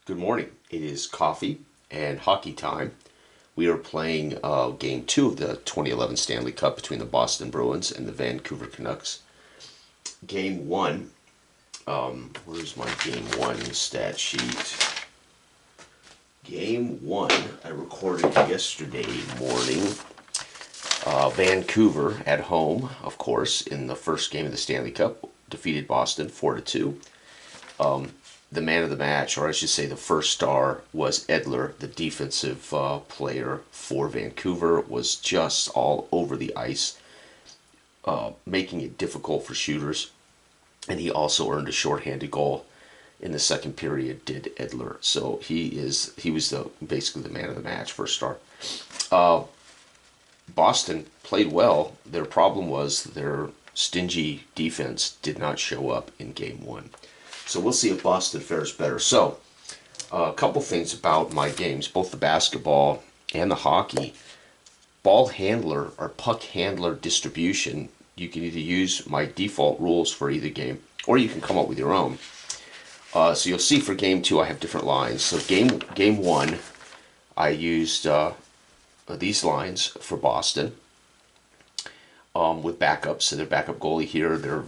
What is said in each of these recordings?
Good morning. It is coffee and hockey time. We are playing game two of the 2011 Stanley Cup between the Boston Bruins and the Vancouver Canucks. Game one, where's my game one stat sheet? Game one, I recorded yesterday morning. Vancouver at home, of course, in the first game of the Stanley Cup, defeated Boston 4-2. The man of the match, or I should say the first star, was Edler, the defensive player for Vancouver, was just all over the ice, making it difficult for shooters. And he also earned a shorthanded goal in the second period, did Edler. So he was basically the man of the match, first star. Boston played well. Their problem was their stingy defense did not show up in game one. So we'll see if Boston fares better. So, a couple things about my games, both the basketball and the hockey. Ball handler or puck handler distribution, you can either use my default rules for either game, or you can come up with your own. So you'll see for game two I have different lines. So game one, I used these lines for Boston. With backups, so their backup goalie here, their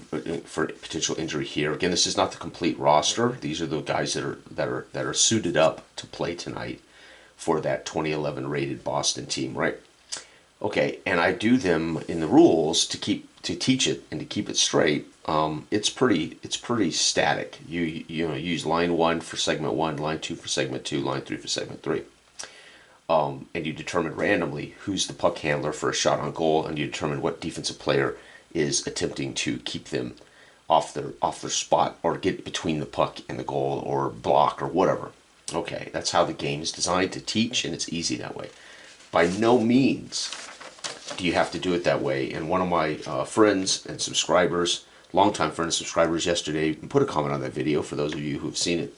for potential injury here. Again, this is not the complete roster. These are the guys that are suited up to play tonight for that 2011 rated Boston team, right? Okay, and I do them in the rules to teach it and to keep it straight. It's pretty static. You use line one for segment one, line two for segment two, line three for segment three. And you determine randomly who's the puck handler for a shot on goal, and you determine what defensive player is attempting to keep them off their spot or get between the puck and the goal or block or whatever. Okay, that's how the game is designed to teach, and it's easy that way. By no means do you have to do it that way. And one of my friends and subscribers, longtime friends and subscribers, yesterday put a comment on that video, for those of you who've seen it,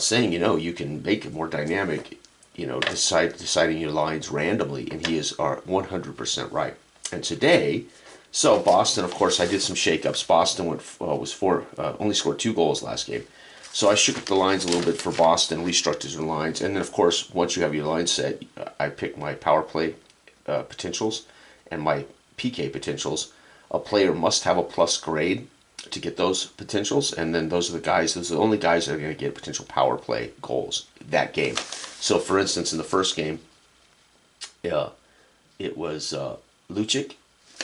saying, you can make it more dynamic, deciding your lines randomly, and he is 100% right. And today, so Boston, of course, I did some shakeups. Boston only scored 2 goals last game, so I shook up the lines a little bit for Boston, restructured the lines, and then of course, once you have your line set, I pick my power play potentials and my PK potentials. A player must have a plus grade to get those potentials, and then those are the only guys that are going to get potential power play goals that game. So, for instance, in the first game, it was Lucic,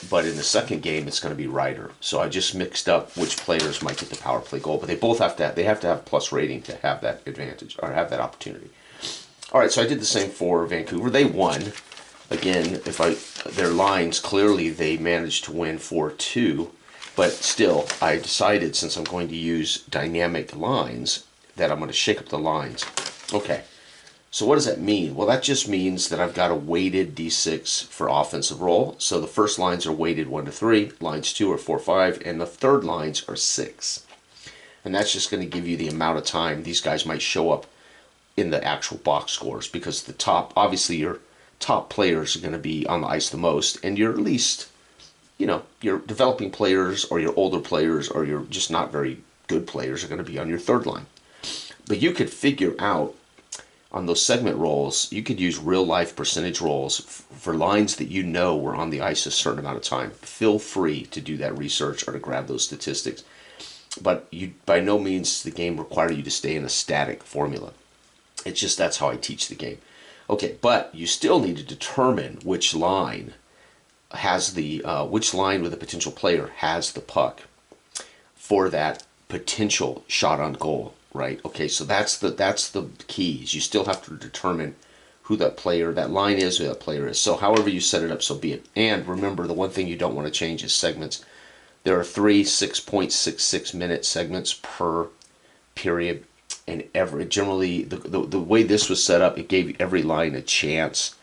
but in the second game, it's going to be Ryder. So I just mixed up which players might get the power play goal, but they both have to have plus rating to have that advantage or have that opportunity. All right, so I did the same for Vancouver. They won. Again, their lines, clearly they managed to win 4-2. But still, I decided, since I'm going to use dynamic lines, that I'm going to shake up the lines. Okay, so what does that mean? Well, that just means that I've got a weighted D6 for offensive roll. So the first lines are weighted 1 to 3, lines 2 are 4, 5, and the third lines are 6. And that's just going to give you the amount of time these guys might show up in the actual box scores, because obviously your top players are going to be on the ice the most, and your least, your developing players or your older players or your just not very good players are going to be on your third line. But you could figure out on those segment rolls, you could use real life percentage rolls for lines that were on the ice a certain amount of time. Feel free to do that research or to grab those statistics. But by no means the game requires you to stay in a static formula. It's just that's how I teach the game. Okay, but you still need to determine which line with a potential player has the puck for that potential shot on goal, right? Okay, so that's the keys. You still have to determine who that line is, who that player is. So however you set it up, so be it. And remember, the one thing you don't want to change is segments. There are 3 6.66 minute segments per period, and generally the way this was set up, it gave every line a chance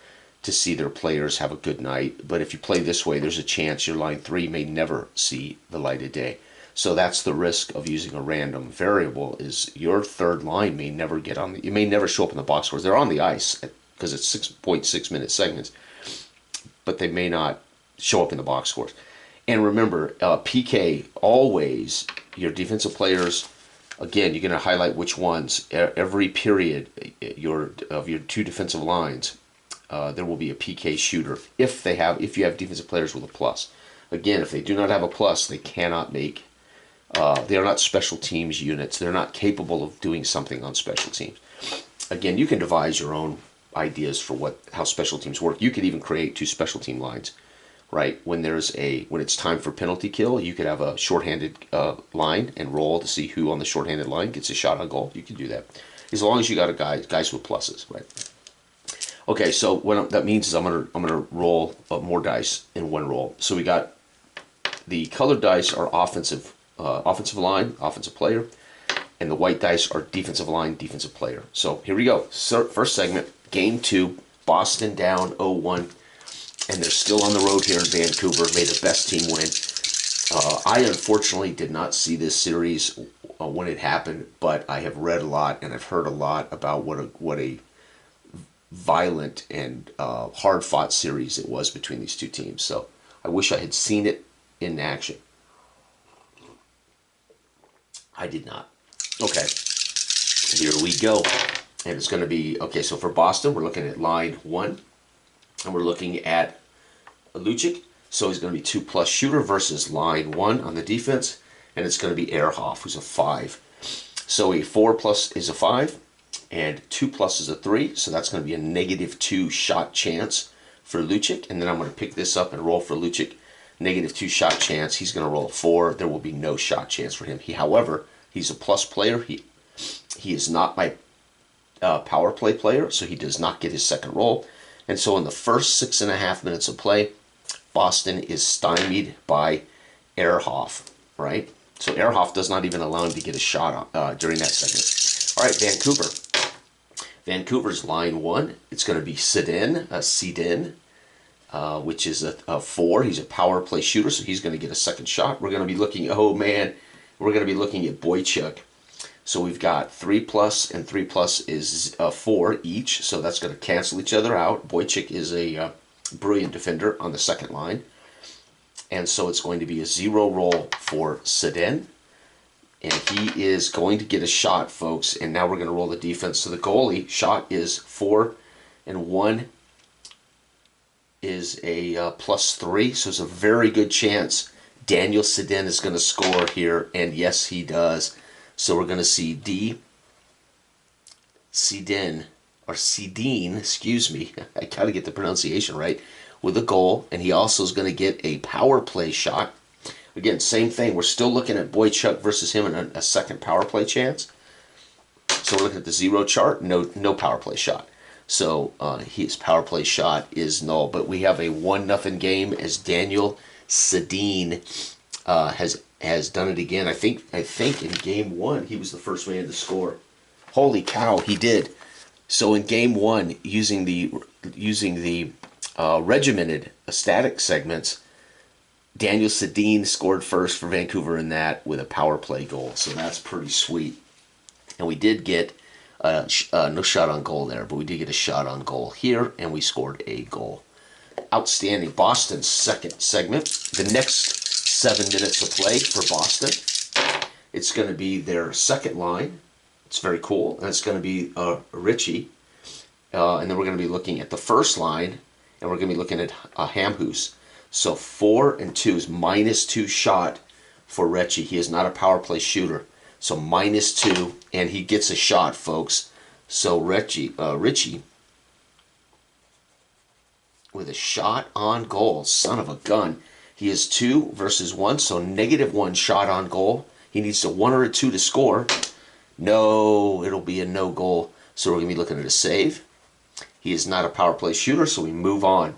to see their players have a good night. But if you play this way, there's a chance your line 3 may never see the light of day. So that's the risk of using a random variable, is your third line may never it may never show up in the box scores. They're on the ice because it's 6.6 minute segments, but they may not show up in the box scores. And remember, PK, always, your defensive players Again, you're going to highlight which ones. Every period of your two defensive lines, there will be a PK shooter if you have defensive players with a plus. Again, if they do not have a plus, they cannot make. They are not special teams units. They're not capable of doing something on special teams. Again, you can devise your own ideas for how special teams work. You could even create two special team lines, right? When it's time for penalty kill, you could have a shorthanded line and roll to see who on the shorthanded line gets a shot on goal. You can do that as long as you got guys with pluses, right? Okay, so what that means is I'm gonna roll more dice in one roll. So we got the colored dice are offensive line, offensive player, and the white dice are defensive line, defensive player. So here we go. First segment, game 2, Boston down 0-1, and they're still on the road here in Vancouver. May the best team win. I unfortunately did not see this series when it happened, but I have read a lot and I've heard a lot about what a violent and hard-fought series it was between these two teams. So I wish I had seen it in action. I did not. Okay, here we go. And it's going to be, okay, so for Boston, we're looking at line 1. And we're looking at Lucic. So he's going to be 2+ shooter versus line 1 on the defense. And it's going to be Ehrhoff, who's a 5. So a 4+ is a 5. And 2+ is a 3. So that's going to be a -2 shot chance for Lucic. And then I'm going to pick this up and roll for Lucic. -2 shot chance. He's going to roll a 4. There will be no shot chance for him. However, he's a plus player. He is not my power play player, so he does not get his second roll. And so in the first 6.5 minutes of play, Boston is stymied by Ehrhoff, right? So Ehrhoff does not even allow him to get a shot during that second. All right, Vancouver. Vancouver's line 1. It's going to be Sedin, which is a 4. He's a power play shooter, so he's going to get a second shot. We're going to be looking, we're going to be looking at Boychuk. So we've got 3+ and 3+ is 4 each, so that's going to cancel each other out. Boychuk is a brilliant defender on the second line. And so it's going to be a 0 roll for Sedin. And he is going to get a shot, folks. And now we're going to roll the defense. So the goalie shot is 4, and 1 is a +3. So it's a very good chance Daniel Sedin is going to score here. And yes, he does. So we're going to see Sedin, excuse me. I got to get the pronunciation right, with a goal. And he also is going to get a power play shot. Again, same thing. We're still looking at Boychuk versus him in a second power play chance. So we're looking at the 0 chart. No power play shot. So his power play shot is null. But we have a 1-0 game as Daniel Sedin has done it again. I think in game 1 he was the first man to score. Holy cow, he did. So in game 1, using the regimented static segments, Daniel Sedin scored first for Vancouver in that with a power play goal. So that's pretty sweet. And we did get no shot on goal there, but we did get a shot on goal here, and we scored a goal. Outstanding. Boston's second segment. The next 7 minutes of play for Boston. It's going to be their second line. It's very cool. And it's going to be Ritchie. And then we're going to be looking at the first line, and we're going to be looking at Hamhuis. So 4 and 2 is -2 shot for Ritchie. He is not a power play shooter. So -2, and he gets a shot, folks. So Ritchie with a shot on goal. Son of a gun. He is 2 versus 1, so -1 shot on goal. He needs a 1 or a 2 to score. No, it'll be a no goal. So we're going to be looking at a save. He is not a power play shooter, so we move on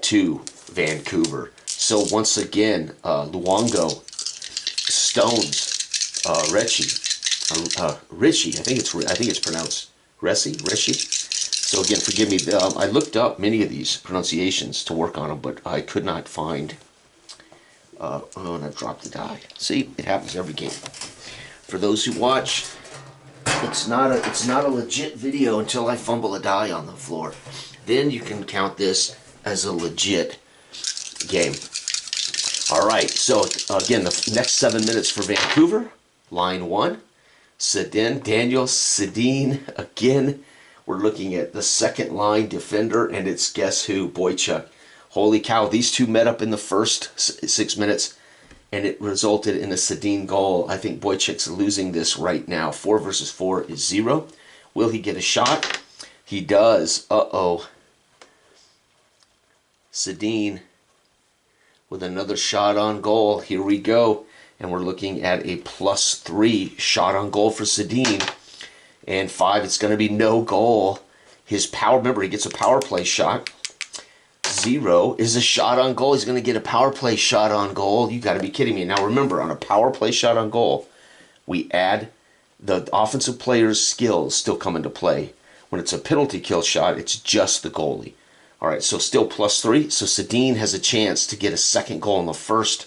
to Vancouver. So once again, Luongo stones Ritchie. I think it's pronounced Ritchie. So again, forgive me. I looked up many of these pronunciations to work on them, but I could not find. And I've dropped the die. See, it happens every game. For those who watch, it's not a legit video until I fumble a die on the floor. Then you can count this as a legit game. All right. So again, the next 7 minutes for Vancouver, line 1. Daniel Sedin again. We're looking at the second line defender, and it's guess who? Boychuk. Holy cow, these two met up in the first 6 minutes, and it resulted in a Sedin goal. I think Boychuk's losing this right now. 4 versus 4 is 0. Will he get a shot? He does. Uh-oh. Sedin with another shot on goal. Here we go. And we're looking at a +3 shot on goal for Sedin. And 5, it's going to be no goal. His power, remember, he gets a power play shot. 0 is a shot on goal. He's going to get a power play shot on goal. You got to be kidding me. Now remember, on a power play shot on goal, we add the offensive player's skills still come into play. When it's a penalty kill shot, it's just the goalie. All right, so still +3. So Sedin has a chance to get a second goal in the first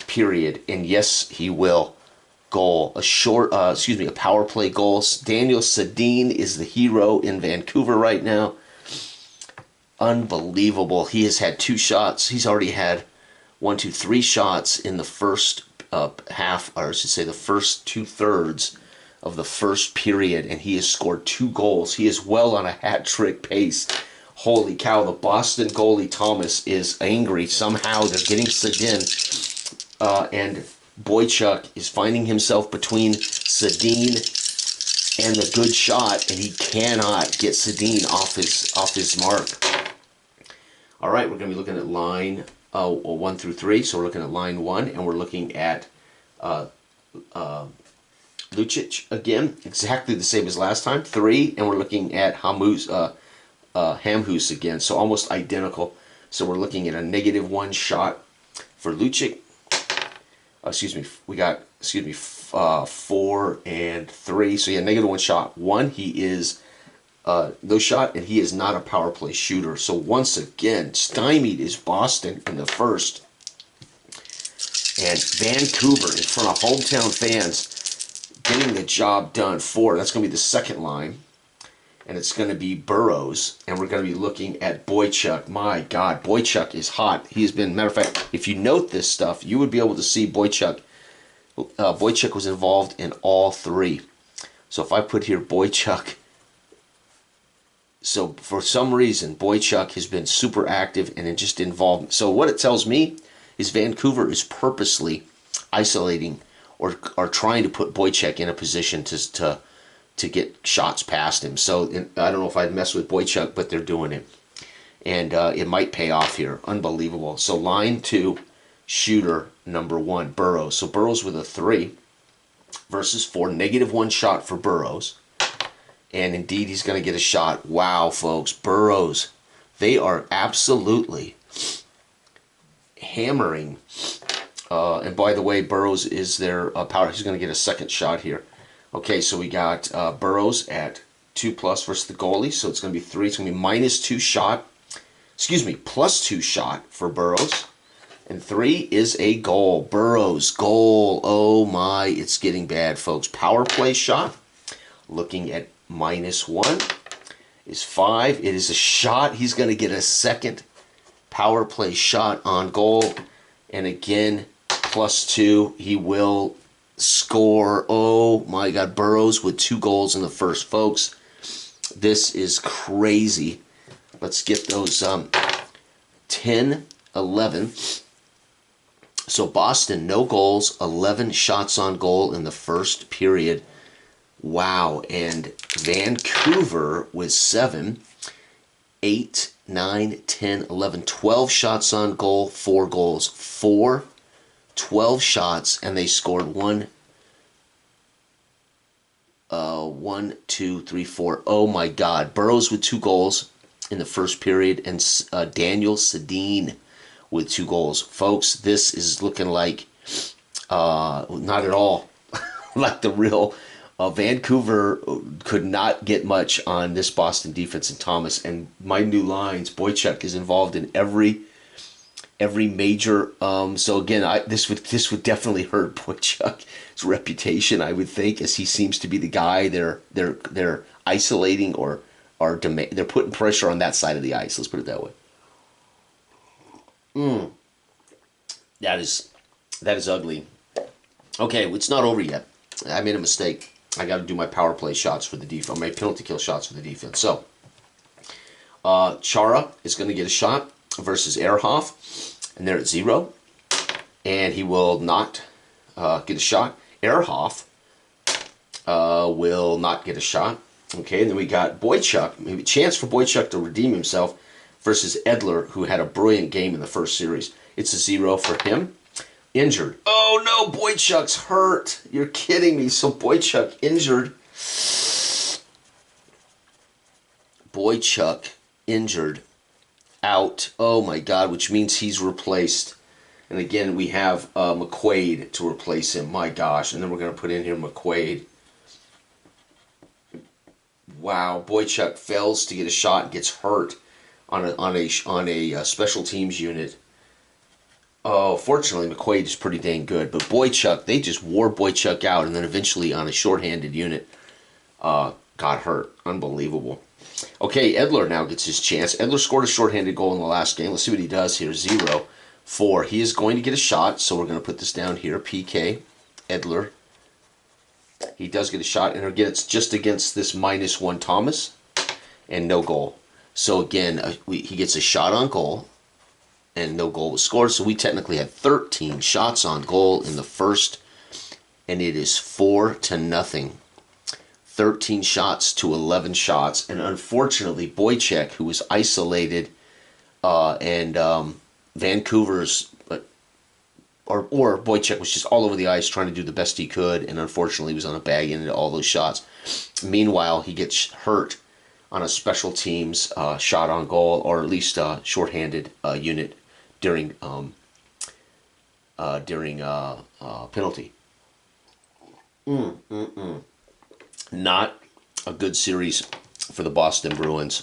period, and yes, he will. Goal, a power play goal. Daniel Sedin is the hero in Vancouver right now. Unbelievable. He has had 2 shots. He's already had 3 shots in the first half, or I should say the first 2/3 of the first period, and he has scored 2 goals. He is well on a hat-trick pace. Holy cow, the Boston goalie Thomas is angry. Somehow they're getting Sedin, and Boychuk is finding himself between Sedin and the good shot, and he cannot get Sedin off his mark. All right, we're going to be looking at line 1 through 3. So we're looking at line 1, and we're looking at Lucic again, exactly the same as last time. 3, and we're looking at Hamhuis again, so almost identical. So we're looking at a -1 shot for Lucic. We got 4 and 3. So yeah, -1 shot. 1, he is no shot, and he is not a power play shooter. So once again, stymied is Boston in the first. And Vancouver, in front of hometown fans, getting the job done. 4, that's going to be the second line. And it's going to be Burrows. And we're going to be looking at Boychuk. My God, Boychuk is hot. He has been, matter of fact, if you note this stuff, you would be able to see Boychuk. Boychuk was involved in all 3. So if I put here Boychuk, so for some reason, Boychuk has been super active and it just involved. So what it tells me is Vancouver is purposely isolating or trying to put Boychuk in a position to get shots past him. So I don't know if I'd mess with Boychuk, but they're doing it. And it might pay off here. Unbelievable. So line 2, shooter number 1, Burrows. So Burrows with a 3 versus 4. -1 shot for Burrows. And indeed, he's going to get a shot. Wow, folks. Burrows, they are absolutely hammering. And by the way, Burrows is their power. He's going to get a second shot here. Okay, so we got Burrows at 2+ versus the goalie. So it's going to be 3. It's going to be -2 shot. +2 shot for Burrows. And 3 is a goal. Burrows, goal. Oh my, it's getting bad, folks. Power play shot. Looking at -1 is 5. It is a shot. He's going to get a second power play shot on goal. And again, +2. He will score. Oh my God, Burrows with 2 goals in the first, folks. This is crazy. Let's get those 10, 11. So Boston, no goals, 11 shots on goal in the first period. Wow. And Vancouver with 7, 8, 9, 10, 11, 12 shots on goal, 4 goals. 4, 12 shots, and they scored 1, 2, 3, 4. Oh my God. Burrows with 2 goals in the first period, and Daniel Sedin with 2 goals. Folks, this is looking like not at all like the real Vancouver could not get much on this Boston defense and Thomas. And my new lines, Boychuk is involved in every major. So again, this would definitely hurt Boychuk's reputation, I would think, as he seems to be the guy they're isolating or they're putting pressure on that side of the ice. Let's put it that way. That is ugly. Okay, it's not over yet. I made a mistake. I got to do my power play shots for the defense, my penalty kill shots for the defense. So, Chara is going to get a shot versus Ehrhoff, and they're at 0. And he will not get a shot. Ehrhoff will not get a shot. Okay, and then we got Boychuk, maybe a chance for Boychuk to redeem himself versus Edler, who had a brilliant game in the first series. It's a 0 for him. Injured. Oh no, Boychuk's hurt. You're kidding me. So Boychuk injured. Boychuk injured. Out. Oh my God, which means he's replaced. And again, we have McQuaid to replace him. My gosh. And then we're going to put in here McQuaid. Wow, Boychuk fails to get a shot and gets hurt on a special teams unit. Oh, fortunately, McQuaid is pretty dang good. But Boychuk, they just wore Boychuk out, and then eventually on a shorthanded unit got hurt. Unbelievable. Okay, Edler now gets his chance. Edler scored a shorthanded goal in the last game. Let's see what he does here. 0-4. He is going to get a shot, so we're going to put this down here. PK, Edler. He does get a shot, and again, it's just against this -1 Thomas, and no goal. So again, he gets a shot on goal, and no goal was scored. So we technically had 13 shots on goal in the first, and it is 4-0. 13 shots to 11 shots, and unfortunately, Boychuk, who was isolated, and Vancouver's. Or Boychuk was just all over the ice trying to do the best he could, and unfortunately was on a bag into all those shots. Meanwhile, he gets hurt on a special teams shot on goal, or at least a shorthanded unit during penalty. Not a good series for the Boston Bruins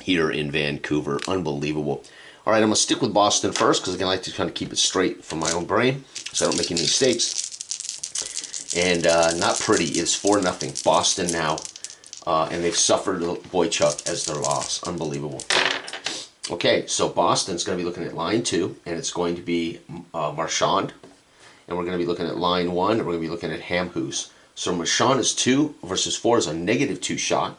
here in Vancouver. Unbelievable. All right, I'm going to stick with Boston first because, again, I like to kind of keep it straight from my own brain so I don't make any mistakes. And not pretty. It's 4-0. Boston now. And they've suffered Boychuk as their loss. Unbelievable. Okay, so Boston's going to be looking at line 2, and it's going to be Marchand. And we're going to be looking at line 1, and we're going to be looking at Hamhuis. So Marchand is 2 versus 4 is a -2 shot.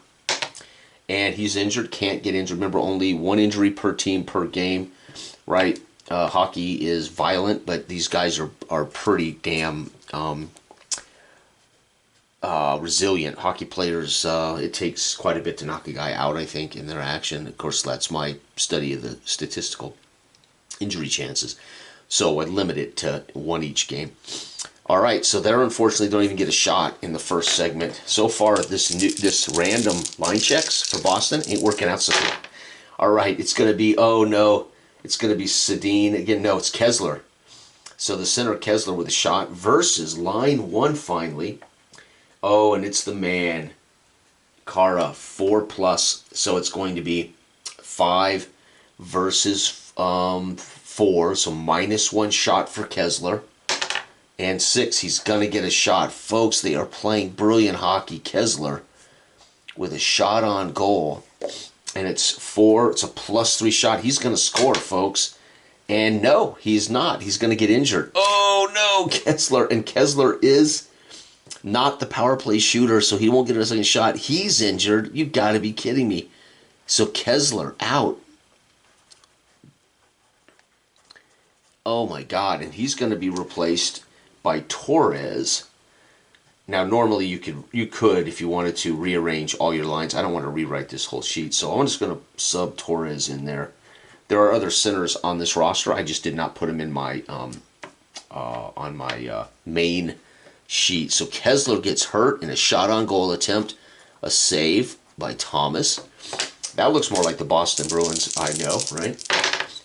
And he's injured, can't get injured. Remember, only 1 injury per team per game, right? Hockey is violent, but these guys are pretty damn resilient. Hockey players, it takes quite a bit to knock a guy out, I think, in their action. Of course, that's my study of the statistical injury chances. So I limit it to 1 each game. All right, so they unfortunately don't even get a shot in the first segment. So far, this random line checks for Boston ain't working out so good. All right, it's going to be, oh no, it's going to be Sedin. Again, no, it's Kessler. So the center Kessler with a shot versus line 1 finally. Oh, and it's the man, Kara, 4+. So it's going to be 5 versus 4. So -1 shot for Kessler. And 6, he's going to get a shot. Folks, they are playing brilliant hockey. Kessler with a shot on goal. And it's 4. It's a +3 shot. He's going to score, folks. And no, he's not. He's going to get injured. Oh, no, Kessler. And Kessler is not the power play shooter, so he won't get a second shot. He's injured. You've got to be kidding me. So Kessler out. Oh, my God. And he's going to be replaced by Torres. Now, normally you could, if you wanted to, rearrange all your lines. I don't want to rewrite this whole sheet, so I'm just going to sub Torres in there. There are other centers on this roster. I just did not put them in my on my main sheet. So Kessler gets hurt in a shot on goal attempt, a save by Thomas. That looks more like the Boston Bruins, I know, right?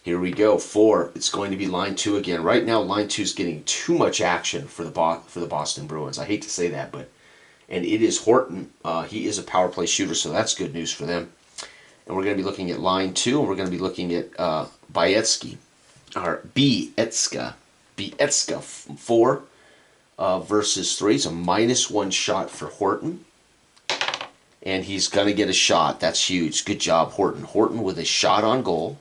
Here we go, 4. It's going to be line 2 again. Right now, line 2 is getting too much action for the Boston Bruins. I hate to say that, and it is Horton. He is a power play shooter, so that's good news for them. And we're going to be looking at line 2, and we're going to be looking at Bietska, 4 versus 3. It's a -1 shot for Horton. And he's going to get a shot. That's huge. Good job, Horton. Horton with a shot on goal.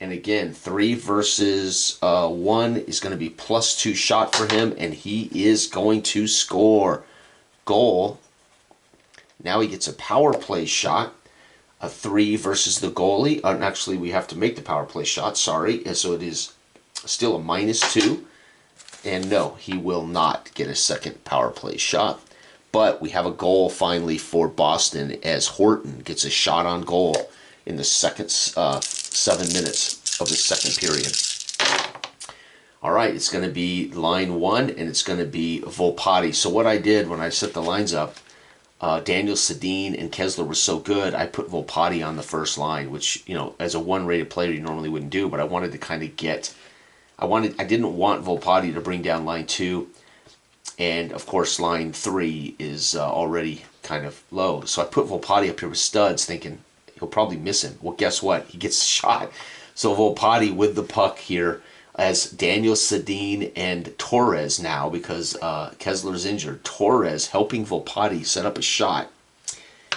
And again, 3 versus 1 is going to be +2 shot for him, and he is going to score. goal. Now he gets a power play shot. A 3 versus the goalie. Actually, we have to make the power play shot. Sorry. And so it is still a -2. And no, he will not get a second power play shot. But we have a goal finally for Boston as Horton gets a shot on goal in the second 7 minutes of the second period. All right, it's going to be line 1, and it's going to be Volpatti. So what I did when I set the lines up, Daniel Sedin and Kessler were so good, I put Volpatti on the first line, which, you know, as a 1-rated player you normally wouldn't do, but I wanted to kind of get, I didn't want Volpatti to bring down line 2, and of course line 3 is already kind of low. So I put Volpatti up here with studs thinking he'll probably miss him. Well, guess what? He gets shot. So Volpatti with the puck here as Daniel Sedin and Torres now, because Kessler's injured. Torres helping Volpatti set up a shot.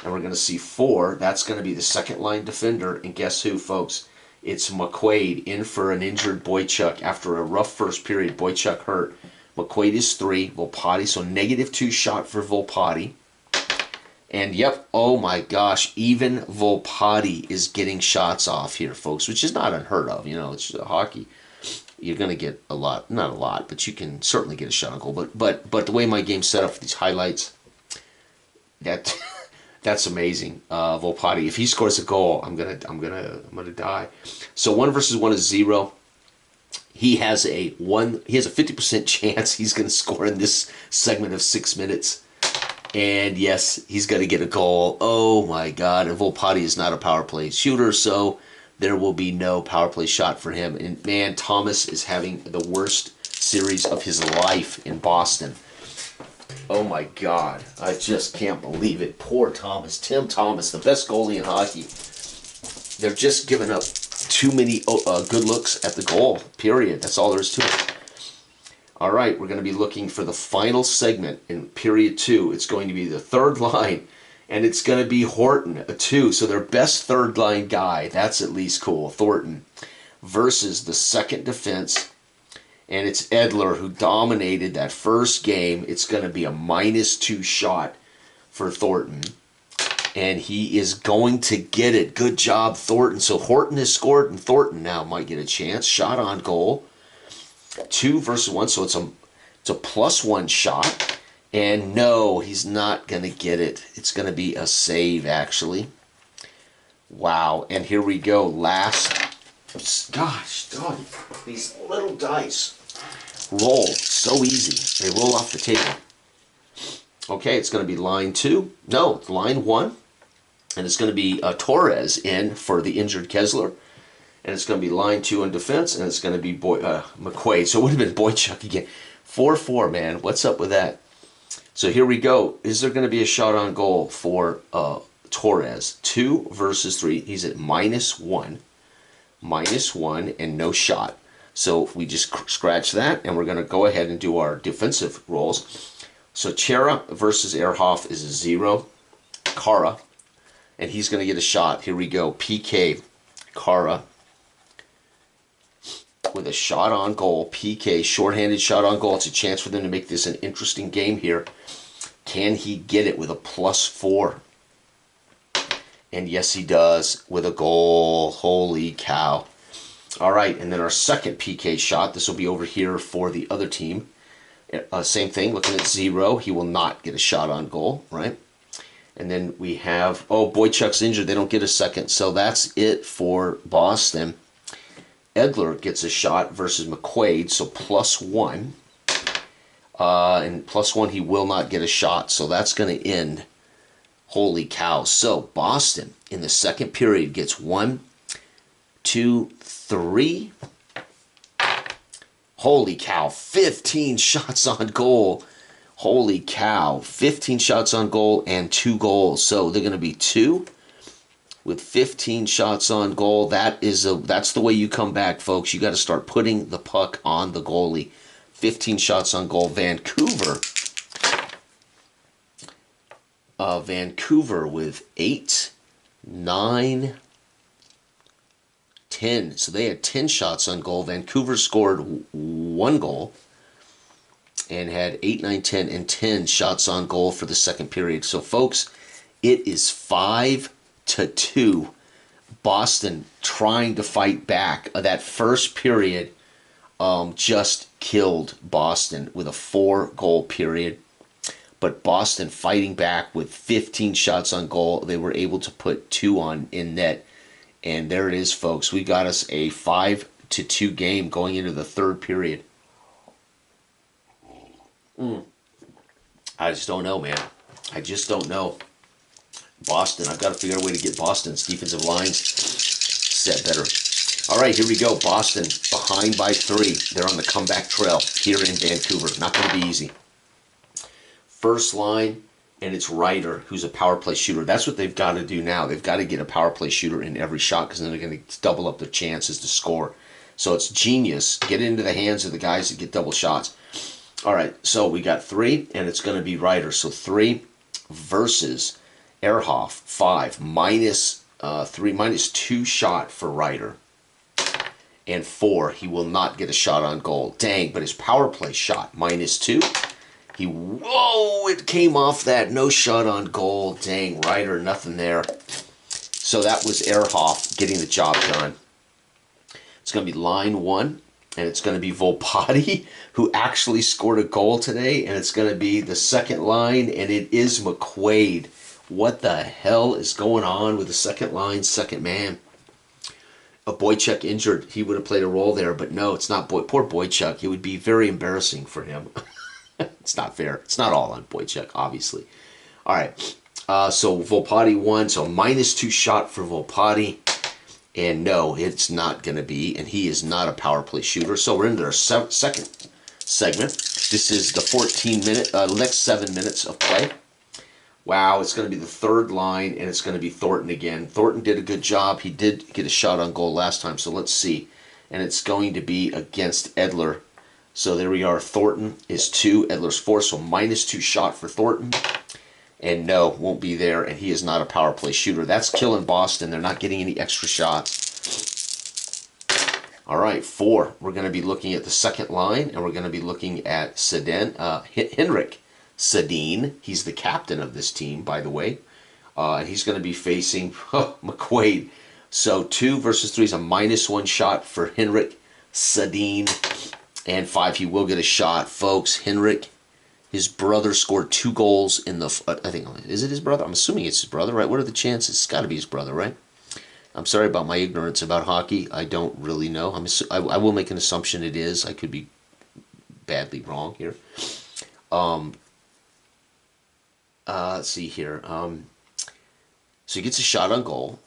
And we're going to see 4. That's going to be the second line defender. And guess who, folks? It's McQuaid in for an injured Boychuk after a rough first period. Boychuk hurt. McQuaid is 3. Volpatti, so -2 shot for Volpatti. And yep, oh my gosh, even Volpatti is getting shots off here, folks, which is not unheard of. You know, it's hockey. You're going to get a lot, not a lot, but you can certainly get a shot on goal. But the way my game's set up for these highlights, that's amazing. Volpatti, if he scores a goal, I'm gonna die. So 1 versus 1 is 0. He has a 50% chance he's going to score in this segment of 6 minutes. And yes, he's going to get a goal. Oh my God! And Volpatti is not a power play shooter, so there will be no power play shot for him. And man, Thomas is having the worst series of his life in Boston. Oh my God. I just can't believe it. Poor Thomas. Tim Thomas, the best goalie in hockey. They're just giving up too many good looks at the goal, period. That's all there is to it. All right, we're going to be looking for the final segment in period 2. It's going to be the third line. And it's going to be Horton, a 2. So their best third line guy, that's at least cool, Thornton, versus the second defense. And it's Edler who dominated that first game. It's going to be a -2 shot for Thornton. And he is going to get it. Good job, Thornton. So Horton has scored, and Thornton now might get a chance. Shot on goal. 2 versus 1, so it's a +1 shot. And no, he's not going to get it. It's going to be a save, actually. Wow. And here we go. Last. Gosh, God. These little dice roll so easy. They roll off the table. Okay, it's going to be line 2. No, it's line 1. And it's going to be Torres in for the injured Kessler. And it's going to be line 2 in defense. And it's going to be McQuaid. So it would have been Boychuk again. 4-4, man. What's up with that? So here we go. Is there going to be a shot on goal for Torres? 2 versus 3. He's at -1. -1 and no shot. So we just scratch that, and we're going to go ahead and do our defensive roles. So Chera versus Ehrhoff is a 0. Kara, and he's going to get a shot. Here we go. PK. Kara with a shot on goal. PK, shorthanded shot on goal. It's a chance for them to make this an interesting game here. Can he get it with a +4? And yes, he does with a goal. Holy cow. All right, and then our second PK shot. This will be over here for the other team. Same thing, looking at 0. He will not get a shot on goal, right? And then we have, oh, Boychuk's injured. They don't get a second. So that's it for Boston. Edler gets a shot versus McQuaid, so +1. And +1, he will not get a shot, so that's going to end. Holy cow. So Boston, in the second period, gets 1, 2, 3. Holy cow, 15 shots on goal. Holy cow, 15 shots on goal and 2 goals. So they're going to be 2 with 15 shots on goal. That's the way you come back, folks. You got to start putting the puck on the goalie. 15 shots on goal. Vancouver with 8, 9, 10. So they had 10 shots on goal. Vancouver scored 1 goal. and had 8, 9, 10, and 10 shots on goal for the second period. So, folks, it is 5-2. Boston trying to fight back. That first period just killed Boston with a 4-goal period. But Boston fighting back with 15 shots on goal. They were able to put 2 on in net. And there it is, folks. We got us a 5-2 game going into the third period. I just don't know, man. I just don't know. Boston, I've got to figure out a way to get Boston's defensive lines set better. All right, here we go. Boston behind by 3. They're on the comeback trail here in Vancouver. Not going to be easy. First line, and it's Ryder, who's a power play shooter. That's what they've got to do now. They've got to get a power play shooter in every shot because then they're going to double up their chances to score. So it's genius. Get it into the hands of the guys that get double shots. All right, so we got 3, and it's going to be Ryder. So 3 versus Ehrhoff, 5, minus 3, minus 2 shot for Ryder. And 4, he will not get a shot on goal. Dang, but his power play shot, minus 2. Whoa, it came off that. No shot on goal. Dang, Ryder, nothing there. So that was Ehrhoff getting the job done. It's going to be line 1. And it's going to be Volpatti, who actually scored a goal today. And it's going to be the second line, and it is McQuaid. What the hell is going on with the second line, second man? A Boychuk injured, he would have played a role there. But no, it's not. Poor Boychuk. It would be very embarrassing for him. It's not fair. It's not all on Boychuk, obviously. All right. So Volpatti won. So minus 2 shot for Volpatti. And no, it's not going to be, and he is not a power play shooter. So we're into our second segment. This is the 14-minute, next 7 minutes of play. Wow, it's going to be the third line, and it's going to be Thornton again. Thornton did a good job. He did get a shot on goal last time, so let's see. And it's going to be against Edler. So there we are. Thornton is 2, Edler's 4, so minus 2 shot for Thornton. And no, won't be there, and he is not a power play shooter. That's killing Boston. They're not getting any extra shots. All right, 4. We're going to be looking at the second line, and we're going to be looking at Henrik Sedin. He's the captain of this team, by the way. And he's going to be facing McQuaid. So 2 versus 3 is a minus 1 shot for Henrik Sedin. And 5, he will get a shot. Folks, Henrik, his brother scored 2 goals in the, I think, is it his brother? I'm assuming it's his brother, right? What are the chances? It's got to be his brother, right? I'm sorry about my ignorance about hockey. I don't really know. I will make an assumption it is. I could be badly wrong here. Let's see here. So he gets a shot on goal.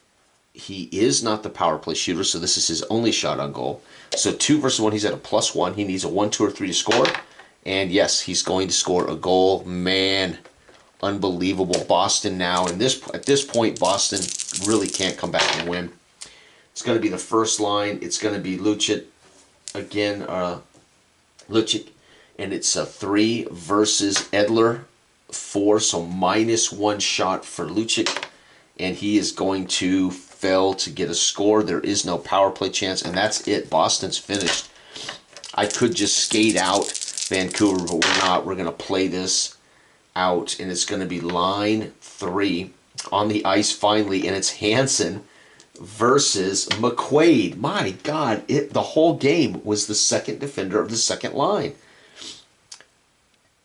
He is not the power play shooter, so this is his only shot on goal. So 2 versus 1, he's at a +1. He needs a 1, 2, or 3 to score. And yes, he's going to score a goal. Man, unbelievable. Boston now. And at this point, Boston really can't come back and win. It's going to be the first line. It's going to be Lucic again. Lucic. And it's a 3 versus Edler. 4. So minus 1 shot for Lucic. And he is going to fail to get a score. There is no power play chance. And that's it. Boston's finished. I could just skate out Vancouver, but we're not. We're going to play this out, and it's going to be line 3 on the ice finally, and it's Hansen versus McQuaid. My God, the whole game was the second defender of the second line.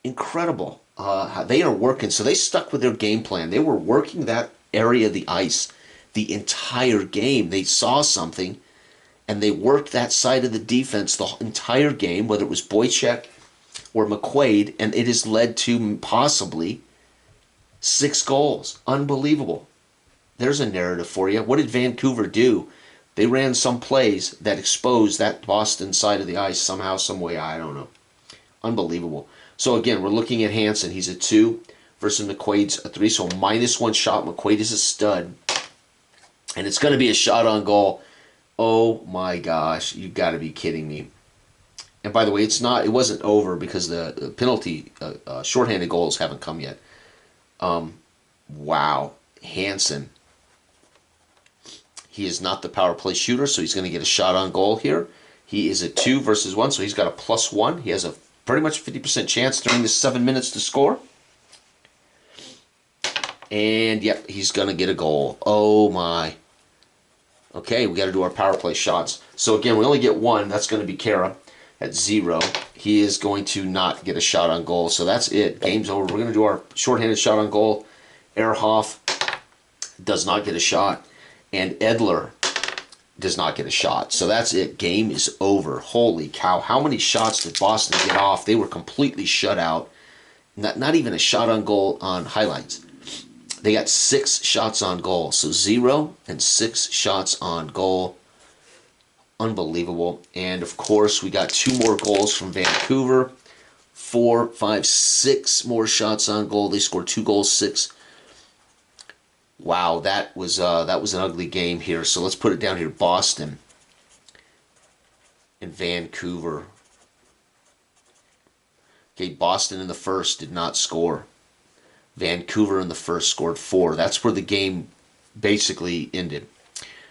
Incredible. They are working, so they stuck with their game plan. They were working that area of the ice the entire game. They saw something, and they worked that side of the defense the entire game, whether it was Boychuk or McQuaid, and it has led to possibly 6 goals. Unbelievable. There's a narrative for you. What did Vancouver do? They ran some plays that exposed that Boston side of the ice somehow, some way. I don't know. Unbelievable. So again, we're looking at Hansen. He's a 2 versus McQuaid's a 3. So minus 1 shot. McQuaid is a stud. And it's going to be a shot on goal. Oh my gosh. You've got to be kidding me. And by the way, it wasn't over because the penalty, shorthanded goals haven't come yet. Wow. Hansen. He is not the power play shooter, so he's going to get a shot on goal here. He is a 2 versus 1, so he's got a +1. He has a pretty much 50% chance during the 7 minutes to score. And, yep, he's going to get a goal. Oh, my. Okay, we got to do our power play shots. So, again, we only get one. That's going to be Kara at 0. He is going to not get a shot on goal. So that's it. Game's over. We're going to do our shorthanded shot on goal. Ehrhoff does not get a shot. And Edler does not get a shot. So that's it. Game is over. Holy cow. How many shots did Boston get off? They were completely shut out. Not even a shot on goal on highlights. They got 6 shots on goal. So 0 and 6 shots on goal. Unbelievable. And, of course, we got 2 more goals from Vancouver. 4, 5, 6 more shots on goal. They scored 2 goals, 6. Wow, that was an ugly game here. So let's put it down here. Boston and Vancouver. Okay, Boston in the first did not score. Vancouver in the first scored 4. That's where the game basically ended.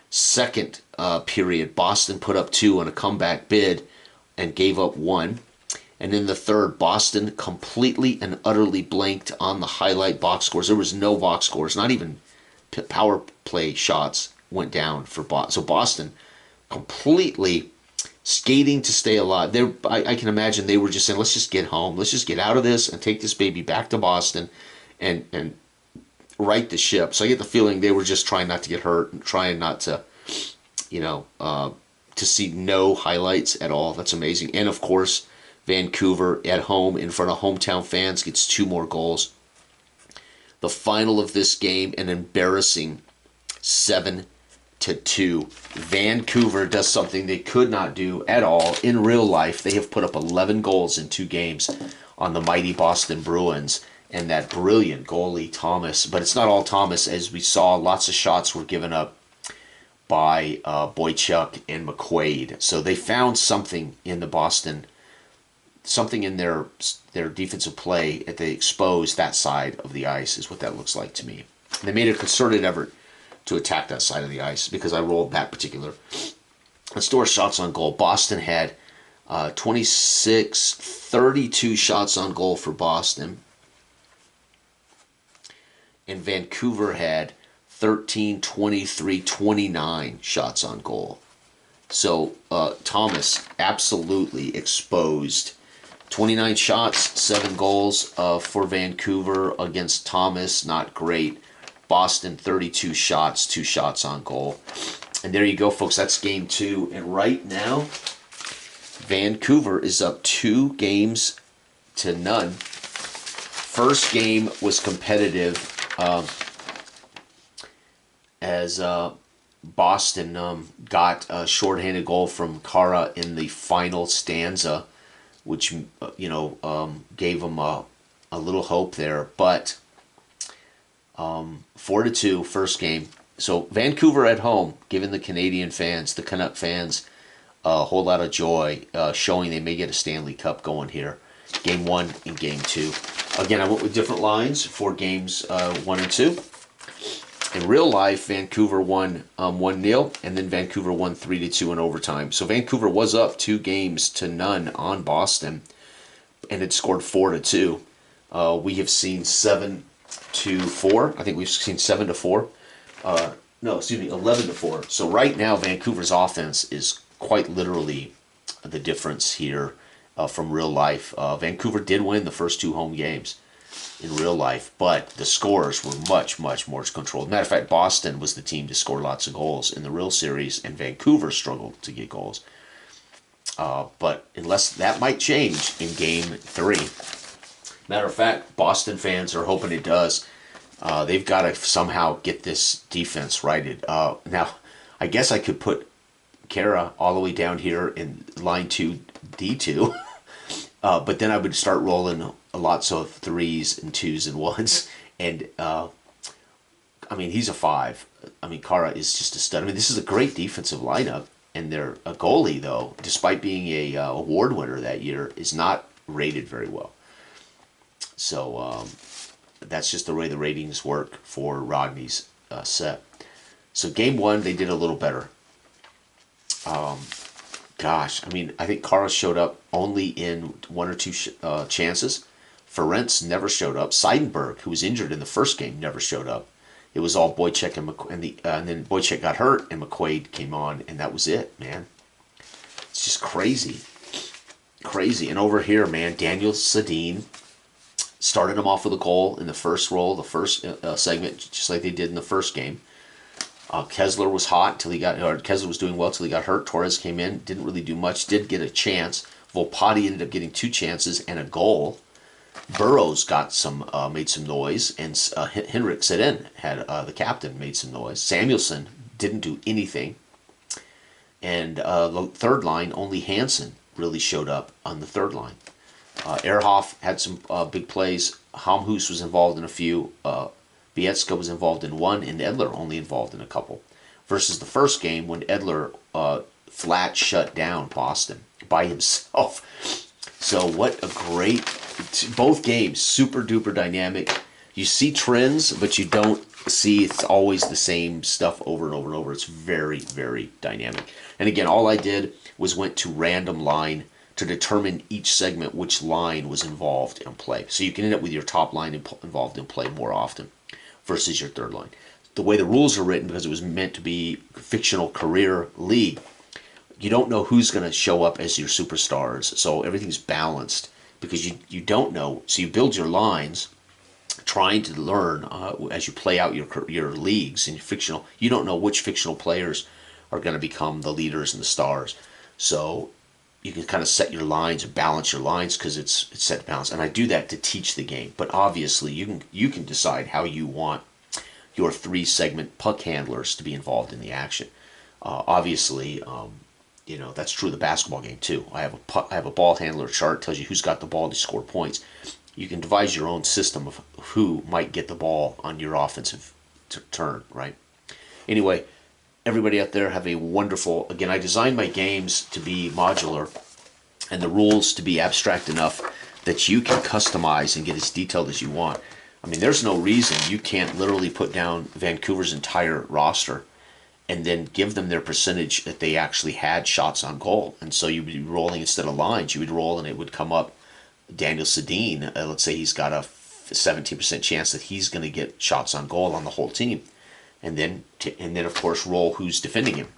Second period, Boston put up 2 on a comeback bid and gave up 1. And in the third, Boston completely and utterly blanked on the highlight box scores. There was no box scores, not even power play shots went down for Boston. So Boston completely skating to stay alive. I can imagine they were just saying, let's just get home. Let's just get out of this and take this baby back to Boston and right the ship. So I get the feeling they were just trying not to get hurt and trying not to, to see no highlights at all. That's amazing. And, of course, Vancouver at home in front of hometown fans gets 2 more goals. The final of this game, an embarrassing 7-2. Vancouver does something they could not do at all in real life. They have put up 11 goals in 2 games on the mighty Boston Bruins. And that brilliant goalie, Thomas. But it's not all Thomas. As we saw, lots of shots were given up by Boychuk and McQuaid. So they found something in the Boston, something in their defensive play that they exposed that side of the ice is what that looks like to me. And they made a concerted effort to attack that side of the ice because I rolled that particular. Let's do our shots on goal. Boston had 32 shots on goal for Boston. And Vancouver had 13, 23, 29 shots on goal. So Thomas absolutely exposed. 29 shots, 7 goals for Vancouver against Thomas. Not great. Boston, 32 shots, 2 shots on goal. And there you go, folks. That's game 2. And right now, Vancouver is up 2 games to none. First game was competitive. As Boston got a shorthanded goal from Kara in the final stanza, which gave them a little hope there. But 4-2 first game. So Vancouver at home, giving the Canadian fans, the Canuck fans, a whole lot of joy, showing they may get a Stanley Cup going here. Game 1 and Game 2. Again, I went with different lines for games 1 and 2. In real life, Vancouver won 1-0, and then Vancouver won 3-2 in overtime. So Vancouver was up 2 games to none on Boston, and it scored 4-2. We have seen 7-4. I think we've seen 7-4. 11-4. So right now, Vancouver's offense is quite literally the difference here from real life. Vancouver did win the first 2 home games in real life, but the scores were much, much more controlled. Matter of fact, Boston was the team to score lots of goals in the real series, and Vancouver struggled to get goals. But unless that might change in Game 3. Matter of fact, Boston fans are hoping it does. They've got to somehow get this defense righted. Now, I guess I could put Kara all the way down here in line 2, D2, but then I would start rolling lots of 3s and 2s and 1s. And, he's a 5. Kara is just a stud. This is a great defensive lineup. And their goalie, though, despite being a award winner that year, is not rated very well. So that's just the way the ratings work for Rodney's set. So Game 1, they did a little better. Because gosh, I mean, I think Kara showed up only in one or two chances. Ferentz never showed up. Seidenberg, who was injured in the first game, never showed up. It was all Boychuk and then Boychuk got hurt and McQuaid came on, and that was it, man. It's just crazy, crazy. And over here, man, Daniel Sedin started him off with a goal in the first roll, the first segment, just like they did in the first game. Kessler was hot until Kessler was doing well until he got hurt. Torres came in, didn't really do much, did get a chance. Volpati ended up getting 2 chances and a goal. Burrows got made some noise, and Henrik Sedin had the captain made some noise. Samuelson didn't do anything, and the third line only Hansen really showed up on the third line. Ehrhoff had some big plays. Hamhus was involved in a few. Bietska was involved in one, and Edler only involved in a couple. Versus the first game when Edler flat shut down Boston by himself. So what a great, both games, super duper dynamic. You see trends, but you don't see it's always the same stuff over and over and over. It's very, very dynamic. And again, all I did was went to random line to determine each segment which line was involved in play. So you can end up with your top line involved in play more often versus your third line. The way the rules are written, because it was meant to be a fictional career league, you don't know who's going to show up as your superstars. So everything's balanced because you don't know. So you build your lines trying to learn as you play out your leagues and your fictional. You don't know which fictional players are going to become the leaders and the stars. So you can kind of set your lines and balance your lines because it's set to balance. And I do that to teach the game. But obviously, you can decide how you want your 3-segment puck handlers to be involved in the action. Obviously, that's true of the basketball game too. I have a ball handler chart, tells you who's got the ball to score points. You can devise your own system of who might get the ball on your offensive turn, right? Anyway, everybody out there have a wonderful, again, I designed my games to be modular and the rules to be abstract enough that you can customize and get as detailed as you want. I mean, there's no reason you can't literally put down Vancouver's entire roster and then give them their percentage that they actually had shots on goal. And so you'd be rolling instead of lines. You would roll and it would come up Daniel Sedin. Let's say he's got a 17% chance that he's going to get shots on goal on the whole team. And then of course roll who's defending him,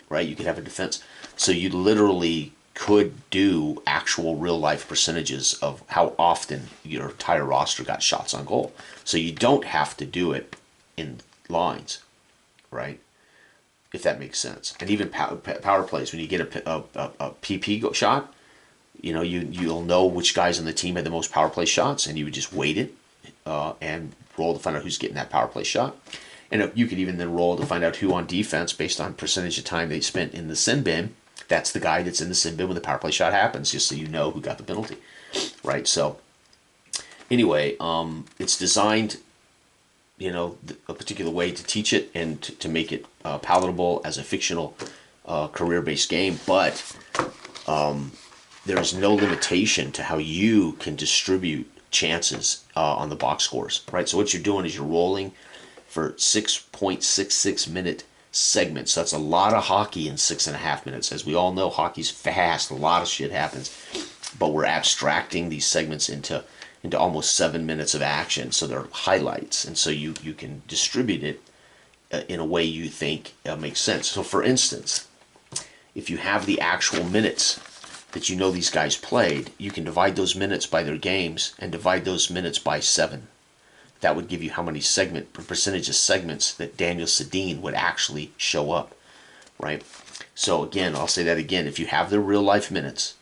right? You could have a defense. So you literally could do actual real life percentages of how often your entire roster got shots on goal. So you don't have to do it in lines, right? If that makes sense. And even power plays, when you get a PP shot, you'll know which guys on the team had the most power play shots, and you would just weight it and roll to find out who's getting that power play shot. And you could even then roll to find out who on defense, based on percentage of time they spent in the sin bin, that's the guy that's in the sin bin when the power play shot happens, just so you know who got the penalty, right? So anyway, it's designed, a particular way to teach it and to make it palatable as a fictional career-based game, but there is no limitation to how you can distribute chances on the box scores, right? So what you're doing is you're rolling for 6.66 minute segments. So that's a lot of hockey in 6.5 minutes. As we all know, hockey's fast. A lot of shit happens. But we're abstracting these segments into almost 7 minutes of action. So they're highlights. And so you can distribute it in a way you think makes sense. So for instance, if you have the actual minutes that these guys played, you can divide those minutes by their games and divide those minutes by 7. That would give you how many percentage of segments that Daniel Sedin would actually show up, right? So again, I'll say that again. If you have the real life minutes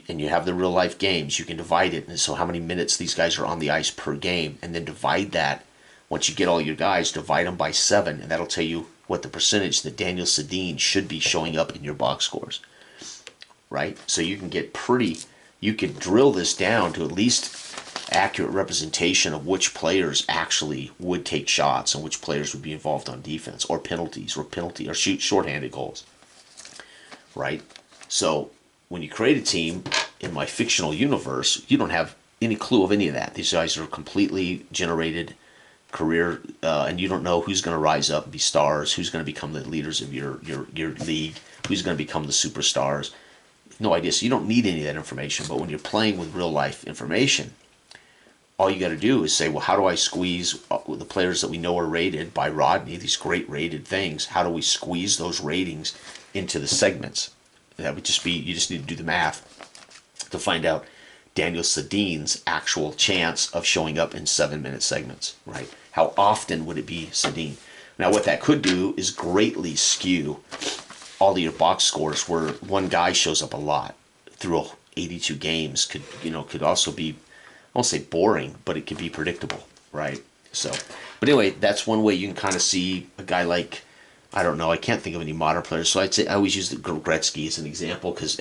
and you have the real life games, you can divide it. And so how many minutes these guys are on the ice per game, and then divide that. Once you get all your guys, divide them by 7, and that'll tell you what the percentage that Daniel Sedin should be showing up in your box scores, right? So you can get you can drill this down to at least accurate representation of which players actually would take shots and which players would be involved on defense or penalties or shoot shorthanded goals, right? So when you create a team in my fictional universe, you don't have any clue of any of that. These guys are completely generated career, and you don't know who's going to rise up and be stars, who's going to become the leaders of your league, who's going to become the superstars. no idea. So you don't need any of that information. But when you're playing with real life information, all you got to do is say, well, how do I squeeze the players that we know are rated by Rodney, these great rated things? How do we squeeze those ratings into the segments? That would just be, you just need to do the math to find out Daniel Sedin's actual chance of showing up in 7-minute segments, right? How often would it be Sedin? Now, what that could do is greatly skew all of your box scores, where one guy shows up a lot through 82 games could also be, I won't say boring, but it could be predictable, right? So, but anyway, that's one way you can kind of see a guy like, I don't know, I can't think of any modern players, so I'd say I always use the Gretzky as an example because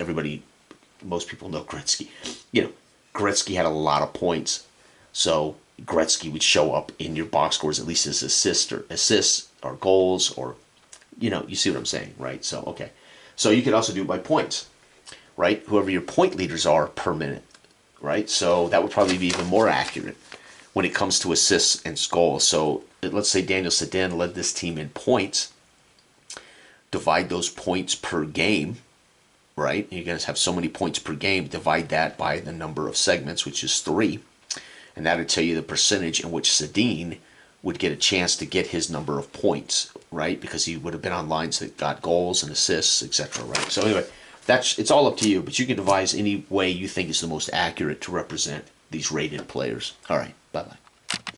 most people know Gretzky. Gretzky had a lot of points, so Gretzky would show up in your box scores at least as assists or goals, or you see what I'm saying, right? So okay, so you could also do it by points, right? Whoever your point leaders are per minute, right? So that would probably be even more accurate when it comes to assists and goals. So let's say Daniel Sedin led this team in points. Divide those points per game, right? You're going to have so many points per game. Divide that by the number of segments, which is 3. And that would tell you the percentage in which Sedin would get a chance to get his number of points, right? Because he would have been on lines that got goals and assists, etc., right? So anyway, it's all up to you, but you can devise any way you think is the most accurate to represent these rated players. All right, bye-bye.